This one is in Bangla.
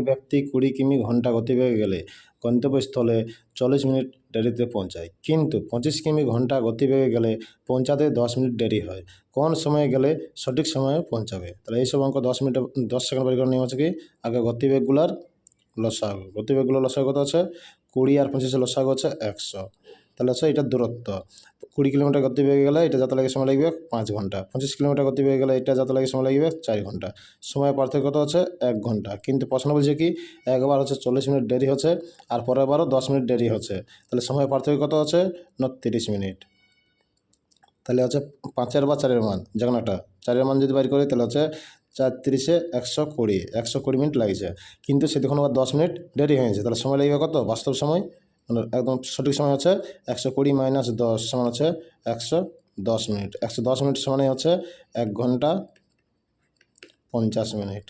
ব্যক্তি 20 কিমি ঘন্টা গতিবেগে গেলে গন্তব্যস্থলে 40 মিনিট দেরিতে পৌঁছায়, কিন্তু 25 কিমি ঘন্টা গতিবেগে গেলে পৌঁছাতে 10 মিনিট দেরি হয়। কোন সময়ে গেলে সঠিক সময়ে পৌঁছাবে? তাহলে এইসব অঙ্ক 10 সেকেন্ড বের করার নিয়ম হচ্ছে কি, আগে গতিবেগগুলোর লসাগু, গতিবেগগুলোর লসাগু কত আছে? 20 আর 25 লসাগু হচ্ছে 100। তাহলে হচ্ছে এটার দূরত্ব। 20 কিলোমিটার গতিবেগে গেলে এটা যাতে লাগে সময় লাগবে 5 ঘন্টা, 25 কিলোমিটার গতিবেগে গেলে এটা যাতে লাগে সময় লাগবে 4 ঘন্টা। সময়ের পার্থক্য কত হচ্ছে? 1 ঘন্টা। কিন্তু প্রশ্ন বলছে কি, একবার হচ্ছে 40 মিনিট দেরি হচ্ছে আর পরের বারও 10 মিনিট দেরি হচ্ছে, তাহলে সময়ের পার্থক্য কত হচ্ছে? 29 মিনিট। তাহলে হচ্ছে 5-এর বা 4-এর মান যে কোনো একটা, 4-এর মান যদি বাইর করি তাহলে হচ্ছে 4 × 30 120 মিনিট লাগছে, কিন্তু সে তখন আবার 10 মিনিট দেরি হয়েছে, তাহলে সময় লাগবে কত? বাস্তব সময় মানে একদম সঠিক সময় হচ্ছে 120 - 10 সমান হচ্ছে 110 মিনিট। 110 মিনিট সমানে হচ্ছে 1 ঘন্টা 50 মিনিট।